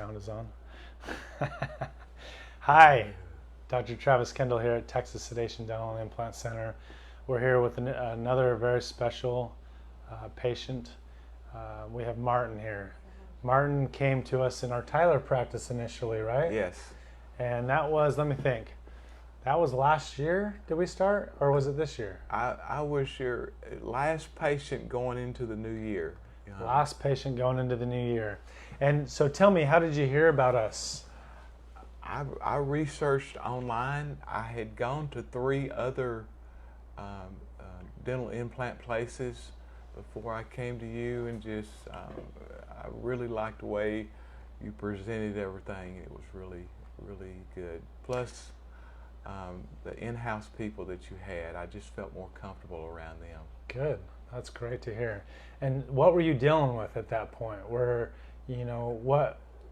sound is on. Hi, Dr. Travis Kendall here at Texas Sedation Dental and Implant Center. We're here with another very special patient. We have Martin here. Martin came to us in our Tyler practice initially, right? Yes. And that was, let me think, that was last year, did we start? Or was it this year? I was your last patient going into the new year. Last patient going into the new year. And so tell me, how did you hear about us? I researched online. I had gone to 3 other dental implant places before I came to you, and just I really liked the way you presented everything. It was really, really good. Plus, the in-house people that you had, I just felt more comfortable around them. Good. That's great to hear. And what were you dealing with at that point?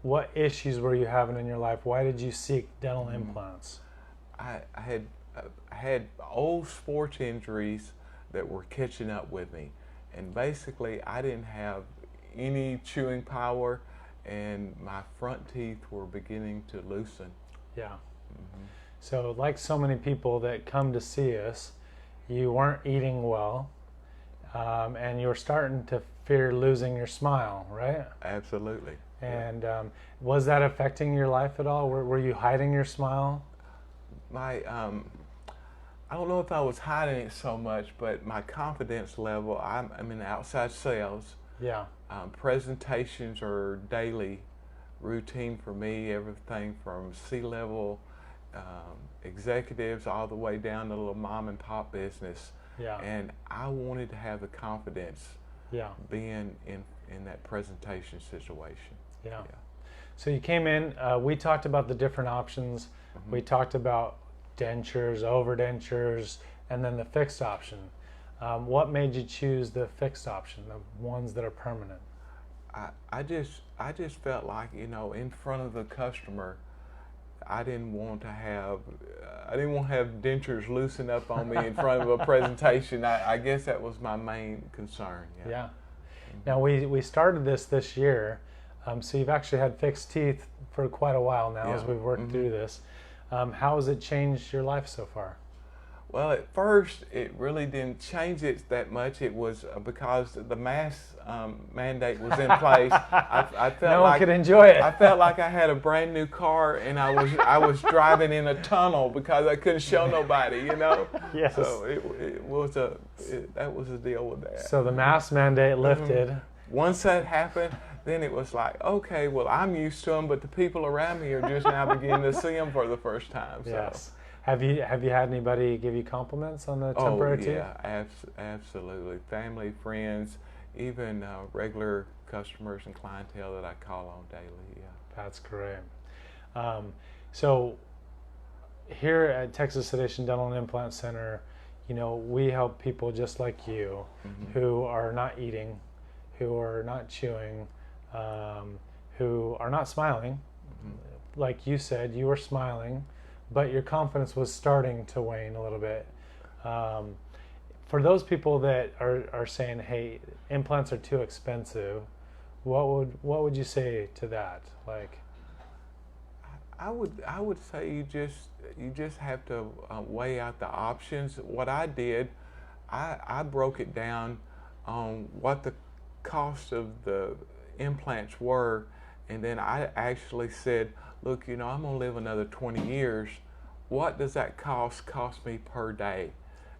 What issues were you having in your life? Why did you seek dental implants? I had old sports injuries that were catching up with me, and basically I didn't have any chewing power, and my front teeth were beginning to loosen. Yeah. Mm-hmm. So like so many people that come to see us, you weren't eating well, and you were starting to fear losing your smile, right? Absolutely. And was that affecting your life at all? Were you hiding your smile? I don't know if I was hiding it so much, but my confidence level, I'm in outside sales. Yeah. Presentations are daily routine for me, everything from C-level executives all the way down to little mom and pop business. Yeah. And I wanted to have the confidence being in that presentation situation. Yeah. So you came in, we talked about the different options. Mm-hmm. We talked about dentures, overdentures, and then the fixed option. What made you choose the fixed option, the ones that are permanent? I just felt like, in front of the customer, I didn't want to have dentures loosen up on me in front of a presentation. I guess that was my main concern. Yeah. Mm-hmm. Now we started this year, so you've actually had fixed teeth for quite a while now as we've worked through this. How has it changed your life so far? Well, at first, it really didn't change it that much. It was because the mask mandate was in place. I felt no one could enjoy it. I felt like I had a brand new car, and I was driving in a tunnel because I couldn't show nobody, Yes. So that was the deal with that. So the mask mandate lifted. Once that happened, then it was like, okay, well, I'm used to them, but the people around me are just now beginning to see them for the first time. So. Yes. Have you had anybody give you compliments on the temporary teeth? Yeah, absolutely. Family, friends, even regular customers and clientele that I call on daily. Yeah. That's great. So here at Texas Sedation Dental and Implant Center, we help people just like you who are not eating, who are not chewing, who are not smiling. Like you said, you were smiling, but your confidence was starting to wane a little bit. For those people that are saying, hey, implants are too expensive, what would you say to that? Like, I would say you just have to weigh out the options. What I did, I broke it down on what the cost of the implants were, and then I actually said, look, I'm going to live another 20 years. What does that cost me per day?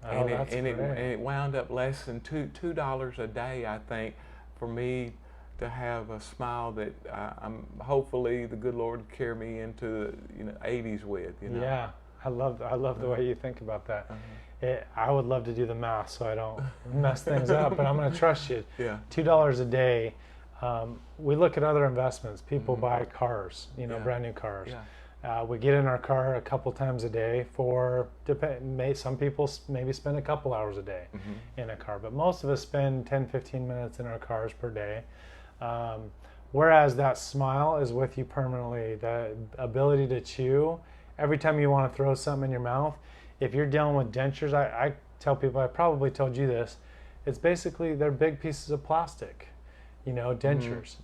Oh, and it wound up less than $2 a day, I think, for me to have a smile that I'm hopefully the good Lord carry me into the 80s with. Yeah, I love the way you think about that. I would love to do the math so I don't mess things up, but I'm going to trust you. Yeah. $2 a day. We look at other investments. People buy cars, brand new cars. Yeah. We get in our car a couple times a day some people maybe spend a couple hours a day in a car, but most of us spend 10-15 minutes in our cars per day. Whereas that smile is with you permanently. The ability to chew, every time you want to throw something in your mouth, if you're dealing with dentures, I tell people, I probably told you this, it's basically they're big pieces of plastic. dentures.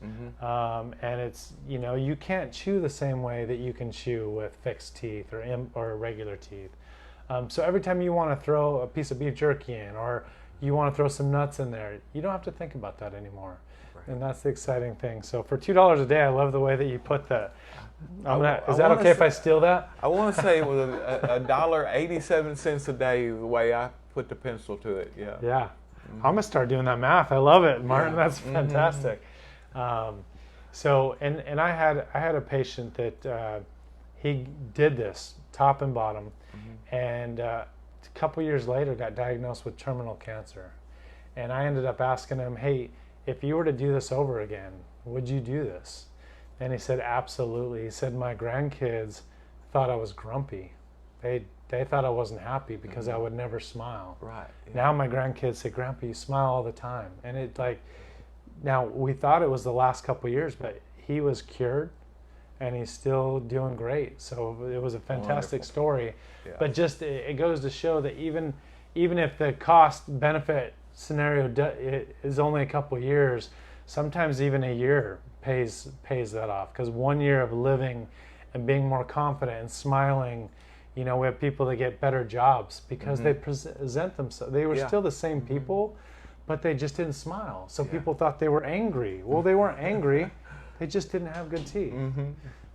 And it's, you can't chew the same way that you can chew with fixed teeth or regular teeth. So every time you want to throw a piece of beef jerky in, or you want to throw some nuts in there, you don't have to think about that anymore. Right. And that's the exciting thing. So for $2 a day, I love the way that you put that. Is that okay if I steal that? I want to say it was $1.87 a day, the way I put the pencil to it. Yeah. Yeah. I'm going to start doing that math. I love it, Martin. Yeah. That's fantastic. So I had a patient that he did this top and bottom, and a couple years later got diagnosed with terminal cancer. And I ended up asking him, hey, if you were to do this over again, would you do this? And he said, absolutely. He said, my grandkids thought I was grumpy. They thought I wasn't happy because I would never smile. Right. Yeah. Now my grandkids say, Grandpa, you smile all the time. And now we thought it was the last couple of years, but he was cured and he's still doing great. So it was a fantastic story. Yeah. But just it goes to show that even if the cost benefit scenario is only a couple of years, sometimes even a year pays that off, because 1 year of living and being more confident and smiling, we have people that get better jobs because they present themselves. They were still the same people, but they just didn't smile. So people thought they were angry. Well, they weren't angry. They just didn't have good teeth.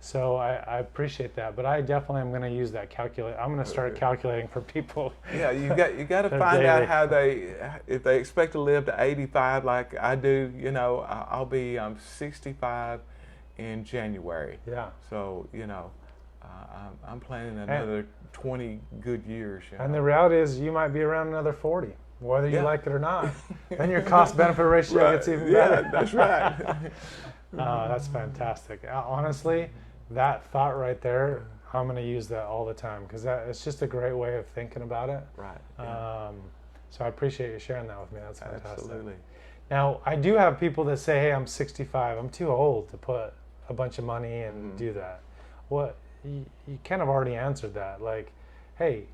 So I appreciate that, but I definitely am going to use that calculate. I'm going to start calculating for people. Yeah, you got to find out how if they expect to live to 85 like I do. I'll be 65 in January. Yeah. So I'm planning another 20 good years. And the reality is, you might be around another 40, whether you like it or not. Then your cost-benefit ratio gets even better. Yeah, that's right. That's fantastic. Honestly, that thought right there, I'm going to use that all the time, because it's just a great way of thinking about it. Right. Yeah. So I appreciate you sharing that with me. That's fantastic. Absolutely. Now, I do have people that say, hey, I'm 65. I'm too old to put a bunch of money and do that. Well, you kind of already answered that. Like, hey,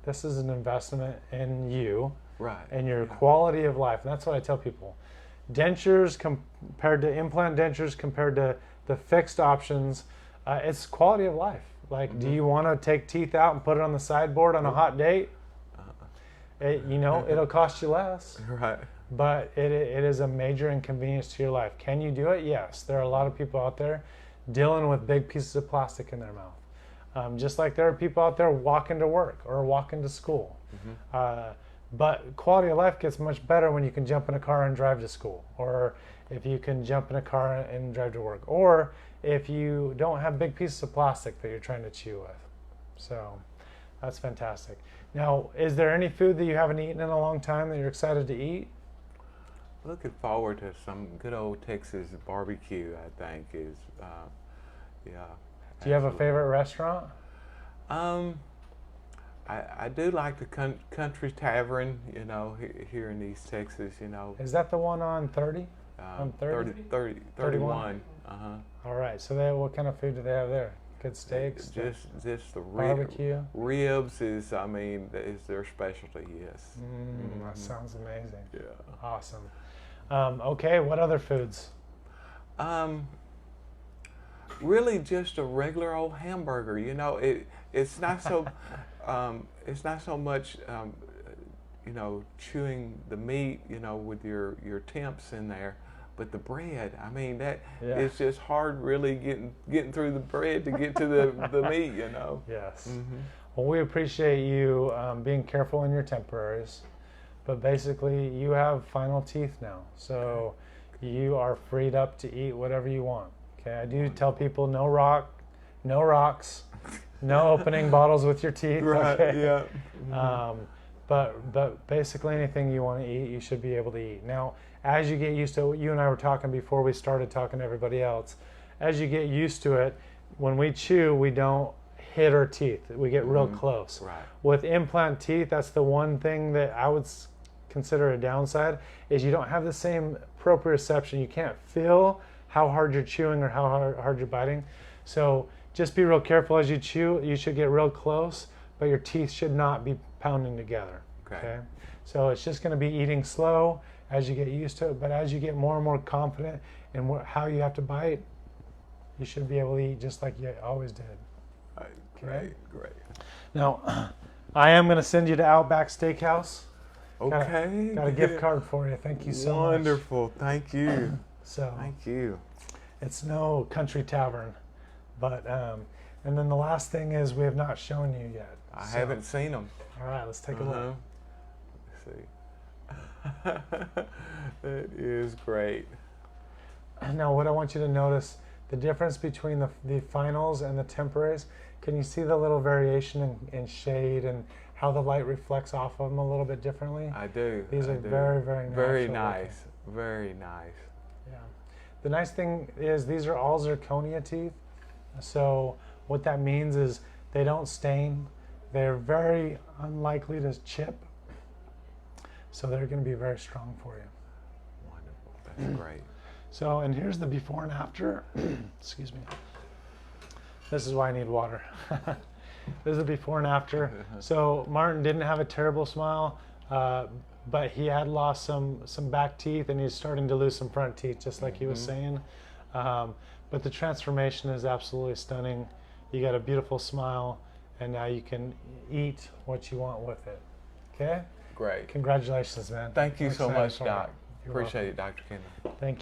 this is an investment in you and your quality of life. And that's what I tell people. Dentures compared to implant dentures, compared to the fixed options, it's quality of life. Like, do you want to take teeth out and put it on the sideboard on a hot date? It'll cost you less. Right. But it is a major inconvenience to your life. Can you do it? Yes. There are a lot of people out there dealing with big pieces of plastic in their mouth. Just like there are people out there walking to work or walking to school. But quality of life gets much better when you can jump in a car and drive to school, or if you can jump in a car and drive to work, or if you don't have big pieces of plastic that you're trying to chew with. So that's fantastic. Now, is there any food that you haven't eaten in a long time that you're excited to eat? Looking forward to some good old Texas barbecue, I think is, Do you have a favorite restaurant? I do like the Country Tavern, here in East Texas, Is that the one on 30? On 31. All right. So what kind of food do they have there? Good steaks? Just the barbecue? Ribs is their specialty, yes. That sounds amazing. Yeah. Awesome. Okay, what other foods? Really just a regular old hamburger. It's not so it's not so much chewing the meat, with your temps in there, but the bread. I mean, it's just hard really getting through the bread to get to the meat, Yes. Well, we appreciate you being careful in your temporaries, but basically you have final teeth now, so you are freed up to eat whatever you want. Okay, I do tell people no rocks, no opening bottles with your teeth. Right. Okay? Yeah. But basically anything you want to eat, you should be able to eat. Now, as you get used to it, you and I were talking before we started talking to everybody else, as you get used to it, when we chew, we don't hit our teeth. We get real close. Right. With implant teeth, that's the one thing that I would consider a downside, is you don't have the same proprioception. You can't feel how hard you're chewing or how hard you're biting. So just be real careful as you chew. You should get real close, but your teeth should not be pounding together. Okay? So it's just going to be eating slow as you get used to it. But as you get more and more confident in how you have to bite, you should be able to eat just like you always did. Great. Now, I am going to send you to Outback Steakhouse. Okay. Got a gift card for you. Thank you so much. Wonderful. Thank you. So Thank you. it's no country tavern, but and then the last thing is we have not shown you yet. I haven't seen them. All right, let's take a look. Let's see. That is great. Now, what I want you to notice, the difference between the finals and the temporaries. Can you see the little variation in shade and how the light reflects off of them a little bit differently? I do. These are do. very, very natural. Very nice. Very nice. Yeah. The nice thing is these are all zirconia teeth. So what that means is they don't stain. They're very unlikely to chip. So they're going to be very strong for you. Wonderful. That's great. So, and here's the before and after. Excuse me. This is why I need water. This is the before and after. So Martin didn't have a terrible smile, but he had lost some back teeth, and he's starting to lose some front teeth, just like he was saying. But the transformation is absolutely stunning. You got a beautiful smile, and now you can eat what you want with it. Okay? Great. Congratulations, man. Thank you I'm so excited much, for you. Doc. You're Appreciate welcome. it, Dr. Kendall. Thank you.